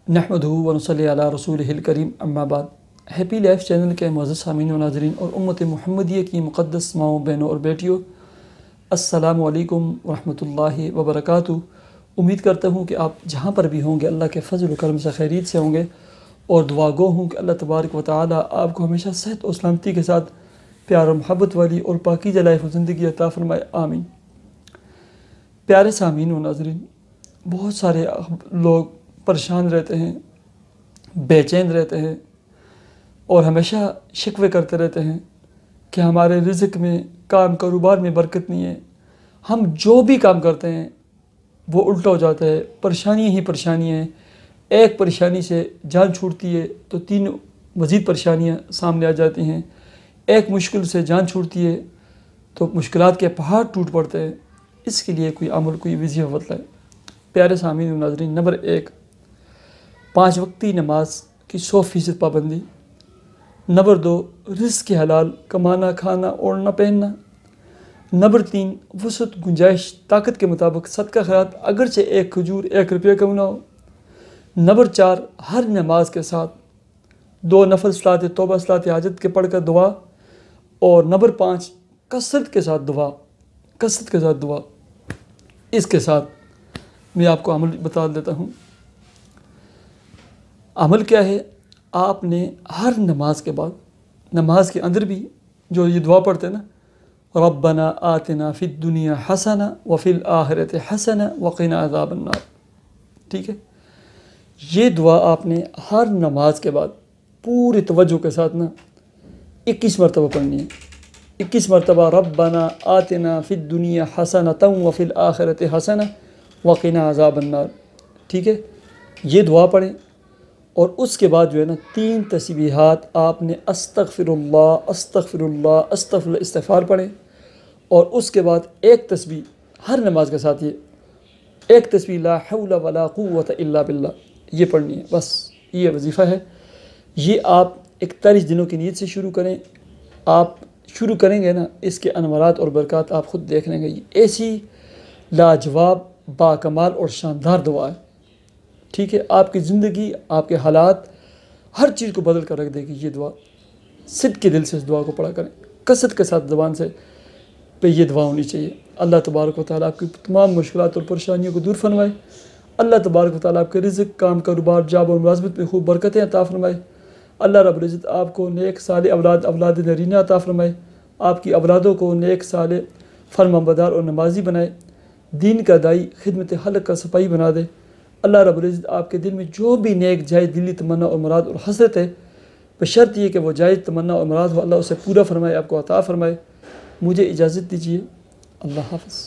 نحمدہ ونصلی علی رسولہ الکریم اما بعد۔ ہیپی لائف چینل کے معزز سامعین و ناظرین اور امت محمدیہ کی مقدس ماؤں بہنوں اور بیٹیوں، السلام علیکم ورحمۃ اللہ وبرکاتہ۔ امید کرتا ہوں کہ آپ جہاں پر بھی ہوں گے اللہ کے فضل و کرم سے خیریت سے ہوں گے، اور دعا گو ہوں کہ اللہ تبارک و تعالی آپ کو ہمیشہ صحت و سلامتی کے ساتھ پیار و محبت والی اور پاکیزہ لائف و زندگی عطا فرمائے، آمین۔ پیارے سامعین و ناظرین، بہت سارے لوگ پریشان رہتے ہیں، بے چین رہتے ہیں اور ہمیشہ شکوے کرتے رہتے ہیں کہ ہمارے رزق میں، کام کاروبار میں برکت نہیں ہے، ہم جو بھی کام کرتے ہیں وہ الٹا ہو جاتا ہے، پریشانیاں ہی پریشانیاں ہیں، ایک پریشانی سے جان چھوٹتی ہے تو تین مزید پریشانیاں سامنے آ جاتی ہیں، ایک مشکل سے جان چھوٹتی ہے تو مشکلات کے پہاڑ ٹوٹ پڑتے ہیں۔ اس کے لیے کوئی عمل، کوئی وظیفہ بتلائے۔ پیارے سامعین و ناظرین، نمبر 1، 5 وقتی نماز کی 100% پابندی۔ نمبر 2، رزق کے حلال، کمانا، کھانا، اوڑھنا، پہننا۔ نمبر 3، وسعت، گنجائش، طاقت کے مطابق صدقہ خیرات، اگرچہ 1 کھجور 1 روپیہ کم نہ ہو۔ نمبر 4، ہر نماز کے ساتھ 2 نفل صلاۃ توبہ، صلاۃ حاجت کے پڑھ کر دعا۔ اور نمبر 5، کثرت کے ساتھ دعا، کثرت کے ساتھ دعا۔ اس کے ساتھ میں آپ کو عمل بتا دیتا ہوں۔ عمل کیا ہے؟ آپ نے ہر نماز کے بعد، نماز کے اندر بھی جو یہ دعا پڑھتے ہیں نا، ربنا آتنا فی الدنیا حسنہ وفی الآخرۃ حسنہ وقنا عذاب النار، ٹھیک ہے؟ یہ دعا آپ نے ہر نماز کے بعد پوری توجہ کے ساتھ نا 21 مرتبہ پڑھنی ہے۔ 21 مرتبہ ربنا آتنا فی الدنیا حسنۃ وفی الآخرۃ حسنہ وقنا عذاب النار، ٹھیک ہے؟ یہ دعا پڑھیں، اور اس کے بعد جو ہے نا 3 تسبیحات آپ نے استغفر اللہ، استغفر اللہ، استغفر اللہ استغفار پڑھیں، اور اس کے بعد 1 تسبیح ہر نماز کے ساتھ، یہ 1 تسبیح لا حول ولا قوت الا باللہ، یہ پڑھنی ہے، بس یہ وظیفہ ہے۔ یہ آپ 41 دنوں کی نیت سے شروع کریں۔ آپ شروع کریں گے نا، اس کے انوارات اور برکات آپ خود دیکھ لیں گے۔ یہ ایسی لاجواب، باکمال اور شاندار دعا ہے، ٹھیک ہے؟ آپ کی زندگی، آپ کے حالات، ہر چیز کو بدل کر رکھ دے گی یہ دعا۔ صدق کے دل سے اس دعا کو پڑھا کریں، کثرت کے ساتھ زبان سے پہ یہ دعا ہونی چاہیے۔ اللہ تبارک و تعالیٰ آپ کی تمام مشکلات اور پریشانیوں کو دور فرمائے۔ اللہ تبارک و تعالیٰ آپ کے رزق، کام، کاروبار، جاب اور ملازمت میں خوب برکتیں عطا فرمائے۔ اللہ رب العزت آپ کو نیک صالح اولاد نرینہ عطا فرمائے۔ آپ کی اولادوں کو نیک صالح، فرمانبردار اور نمازی بنائے، دین کا دائی، خدمت خلق کا سپاہی بنا دے۔ اللہ رب العزت آپ کے دل میں جو بھی نیک جائز دلی تمنا اور مراد اور حسرت ہے، بشرط یہ کہ وہ جائز تمنا اور مراد ہو، اللہ اسے پورا فرمائے، آپ کو عطا فرمائے۔ مجھے اجازت دیجیے، اللہ حافظ۔